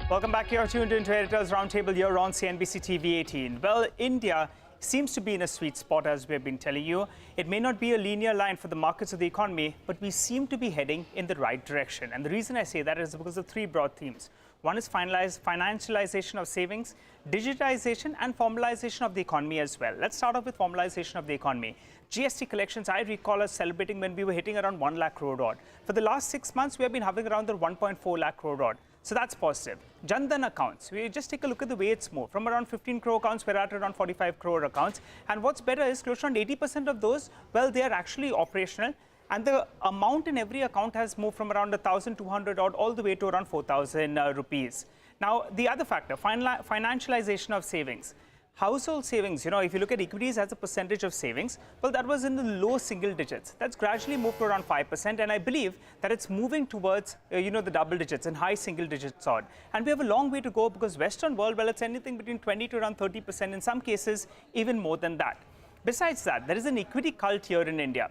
Welcome back. You're tuned into Editors Roundtable here on CNBC-TV18. Well, India seems to be in a sweet spot, as we've been telling you. It may not be a linear line for the markets of the economy, but we seem to be heading in the right direction. And the reason I say that is because of three broad themes. One is financialization of savings, digitization, and formalization of the economy as well. Let's start off with formalization of the economy. GST collections, I recall us celebrating when we were hitting around 1 lakh crore odd. For the last 6 months, we have been hovering around the 1.4 lakh crore odd. So that's positive. Jan Dhan accounts, we just take a look at the way it's moved. From around 15 crore accounts, we're at around 45 crore accounts. And what's better is close to around 80% of those, well, they are actually operational. And the amount in every account has moved from around 1,200 odd all the way to around 4,000 rupees. Now, the other factor, financialization of savings. Household savings, if you look at equities as a percentage of savings, well, that was in the low single digits. That's gradually moved to around 5%. And I believe that it's moving towards, the double digits and high single digits odd. And we have a long way to go because Western world, well, it's anything between 20 to around 30%, in some cases, even more than that. Besides that, there is an equity cult here in India.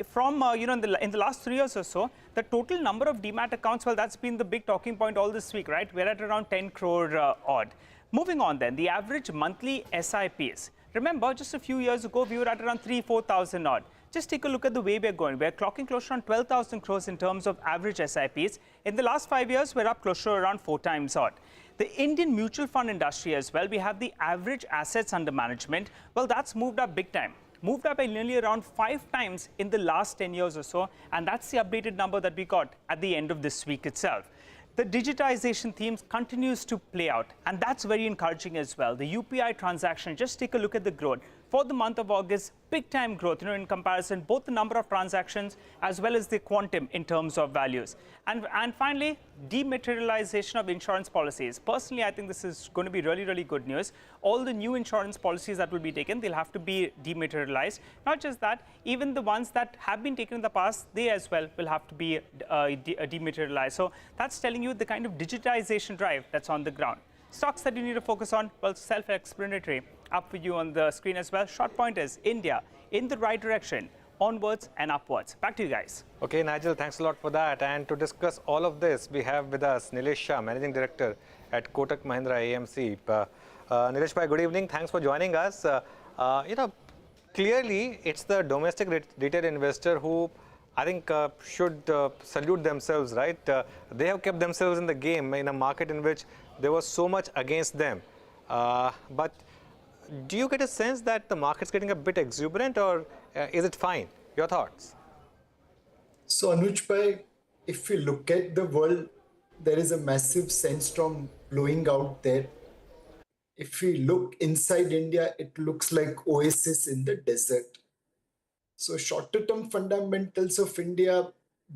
From, in the last 3 years or so, the total number of demat accounts, well, that's been the big talking point all this week, right? We're at around 10 crore odd. Moving on then, the average monthly SIPs. Remember, just a few years ago, we were at around 4,000 odd. Just take a look at the way we're going. We're clocking close to around 12,000 crores in terms of average SIPs. In the last 5 years, we're up close to around 4 times odd. The Indian mutual fund industry as well, we have the average assets under management. Well, that's moved up big time. Moved up by nearly around 5 times in the last 10 years or so. And that's the updated number that we got at the end of this week itself. The digitization theme continues to play out, and that's very encouraging as well. The UPI transaction, just take a look at the growth. For the month of August, big time growth, in comparison, both the number of transactions as well as the quantum in terms of values. And finally, dematerialization of insurance policies. Personally, I think this is going to be really, really good news. All the new insurance policies that will be taken, they'll have to be dematerialized. Not just that, even the ones that have been taken in the past, they as well will have to be dematerialized. So that's telling you the kind of digitization drive that's on the ground. Stocks that you need to focus on, well, self-explanatory. Up for you on the screen as well. Short point is India in the right direction, onwards and upwards. Back to you guys. Okay, Nigel, thanks a lot for that. And to discuss all of this, we have with us Nilesh Shah, Managing Director at Kotak Mahindra AMC. Nilesh bhai, good evening. Thanks for joining us. Clearly, it's the domestic retail investor who I think should salute themselves, right? They have kept themselves in the game in a market in which there was so much against them. But do you get a sense that the market's getting a bit exuberant, or is it fine? Your thoughts? So Anuj bhai, if we look at the world, there is a massive sandstorm blowing out there. If we look inside India, it looks like oasis in the desert. So shorter term fundamentals of India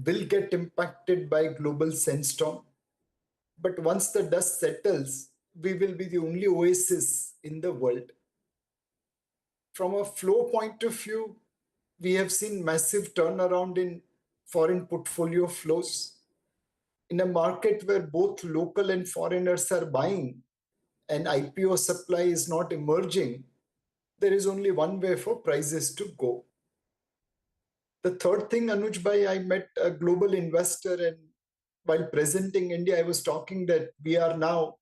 will get impacted by global sandstorm. But once the dust settles, we will be the only oasis in the world. From a flow point of view, we have seen massive turnaround in foreign portfolio flows. In a market where both local and foreigners are buying and IPO supply is not emerging, there is only one way for prices to go. The third thing, Anuj bhai, I met a global investor, and while presenting India, I was talking that we are now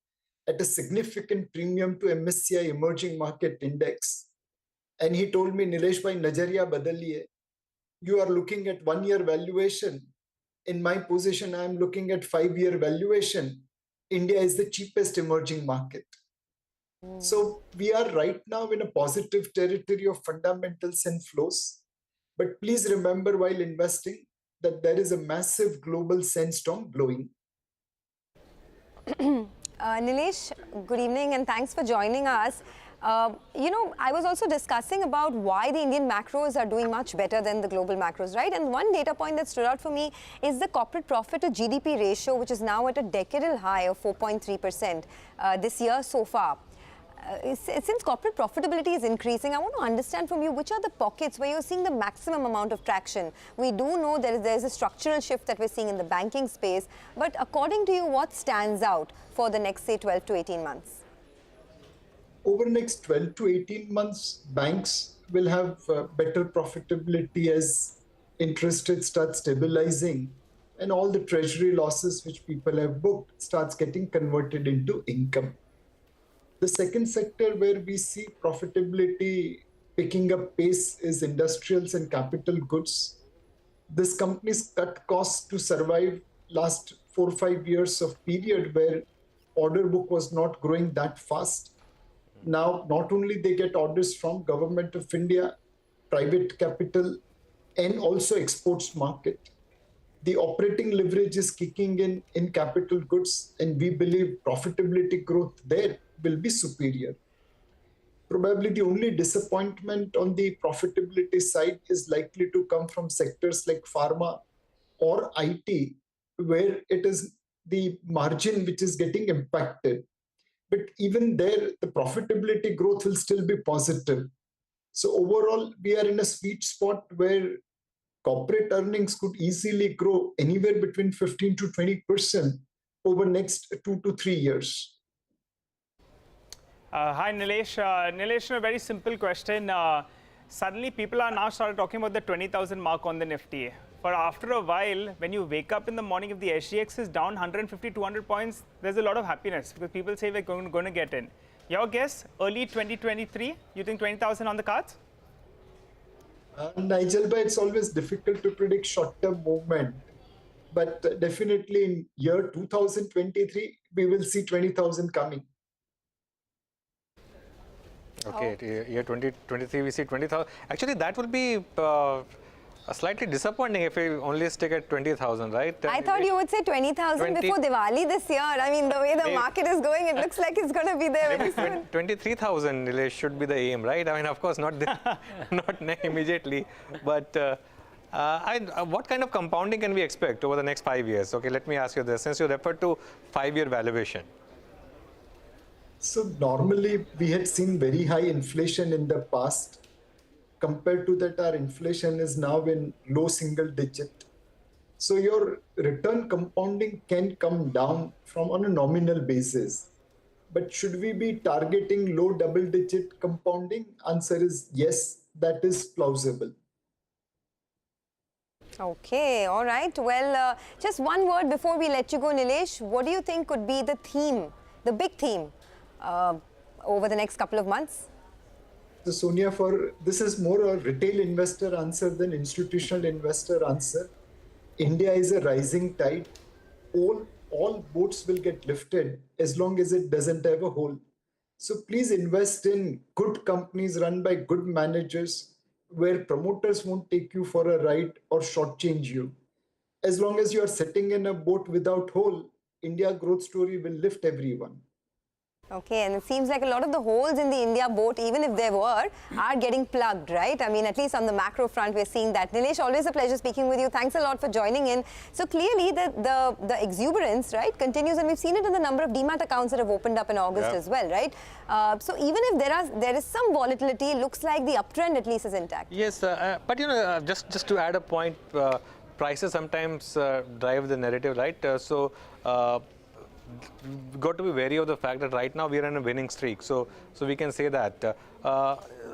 at a significant premium to MSCI Emerging Market Index. And he told me, Nilesh bhai, nazariya badaliye. You are looking at 1 year valuation. In my position, I am looking at 5-year valuation. India is the cheapest emerging market. So we are right now in a positive territory of fundamentals and flows. But please remember while investing that there is a massive global sandstorm blowing. Nilesh, good evening and thanks for joining us. I was also discussing about why the Indian macros are doing much better than the global macros, right? And one data point that stood out for me is the corporate profit to GDP ratio, which is now at a decadal high of 4.3% this year so far. Since corporate profitability is increasing, I want to understand from you which are the pockets where you're seeing the maximum amount of traction. We do know there's a structural shift that we're seeing in the banking space, but according to you, what stands out for the next, say, 12 to 18 months? Over the next 12 to 18 months, banks will have better profitability as interest rates start stabilizing and all the treasury losses which people have booked starts getting converted into income. The second sector where we see profitability picking up pace is industrials and capital goods. This companies cut costs to survive last 4 or 5 years of period where order book was not growing that fast. Now, not only they get orders from Government of India, private capital, and also exports market. The operating leverage is kicking in capital goods, and we believe profitability growth there will be superior. Probably the only disappointment on the profitability side is likely to come from sectors like pharma or IT, where it is the margin which is getting impacted. But even there, the profitability growth will still be positive. So overall, we are in a sweet spot where corporate earnings could easily grow anywhere between 15 to 20% over next 2 to 3 years. Hi, Nilesh. Nilesh, a very simple question. Suddenly, people are now started talking about the 20,000 mark on the Nifty. But after a while, when you wake up in the morning, if the SGX is down 150, 200 points, there's a lot of happiness because people say we're going to get in. Your guess, early 2023, you think 20,000 on the cards? Nigel, but it's always difficult to predict short-term movement. But definitely in year 2023, we will see 20,000 coming. Okay, year 2023 we see 20,000. Actually, that will be slightly disappointing if we only stick at 20,000, right? I thought you would say 20,000 before Diwali this year. I mean, the way the market is going, it looks like it's going to be there very soon. 23,000 Nilesh, should be the aim, right? I mean, of course, not immediately, but what kind of compounding can we expect over the next 5 years? Okay, let me ask you this, since you referred to 5-year valuation. So normally we had seen very high inflation in the past. Compared to that, our inflation is now in low single digit. So your return compounding can come down from on a nominal basis. But should we be targeting low double digit compounding? Answer is yes, that is plausible. Okay, all right. Well, just one word before we let you go, Nilesh. What do you think could be the theme, the big theme over the next couple of months? So Sonia, this is more a retail investor answer than institutional investor answer. India is a rising tide. All boats will get lifted as long as it doesn't have a hole. So please invest in good companies run by good managers where promoters won't take you for a ride or shortchange you. As long as you are sitting in a boat without hole, India growth story will lift everyone. Okay, and it seems like a lot of the holes in the India boat, even if there were, are getting plugged, right? I mean, at least on the macro front, we're seeing that. Nilesh, always a pleasure speaking with you. Thanks a lot for joining in. So clearly, the exuberance, right, continues, and we've seen it in the number of demat accounts that have opened up in August as well, right? So even if there is some volatility, it looks like the uptrend at least is intact. Yes, but you know, just to add a point, prices sometimes drive the narrative, right? We've got to be wary of the fact that right now we are in a winning streak. So we can say that.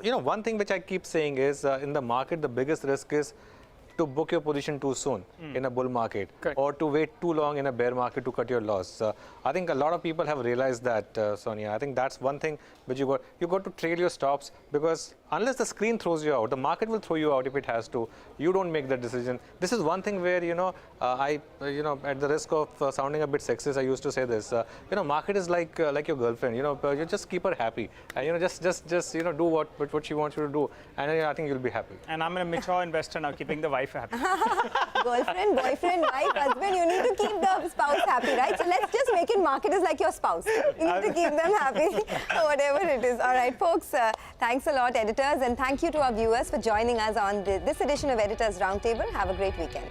You know, one thing which I keep saying is in the market, the biggest risk is to book your position too soon in a bull market. Correct. Or to wait too long in a bear market to cut your loss. I think a lot of people have realized that, Sonia. I think that's one thing which you got to trail your stops, because unless the screen throws you out, the market will throw you out if it has to. You don't make the decision. This is one thing where, you know, at the risk of sounding a bit sexist, I used to say this. You know, market is like your girlfriend. You know, you just keep her happy, and you know, just you know, do what she wants you to do, and I think you'll be happy. And I'm a mature investor now, keeping the wife happy. Girlfriend, boyfriend, wife, husband, you need to keep the spouse happy, right? So let's just make it market is like your spouse. You need to keep them happy, whatever it is. All right, folks, thanks a lot, editors, and thank you to our viewers for joining us on this edition of Editors Roundtable. Have a great weekend.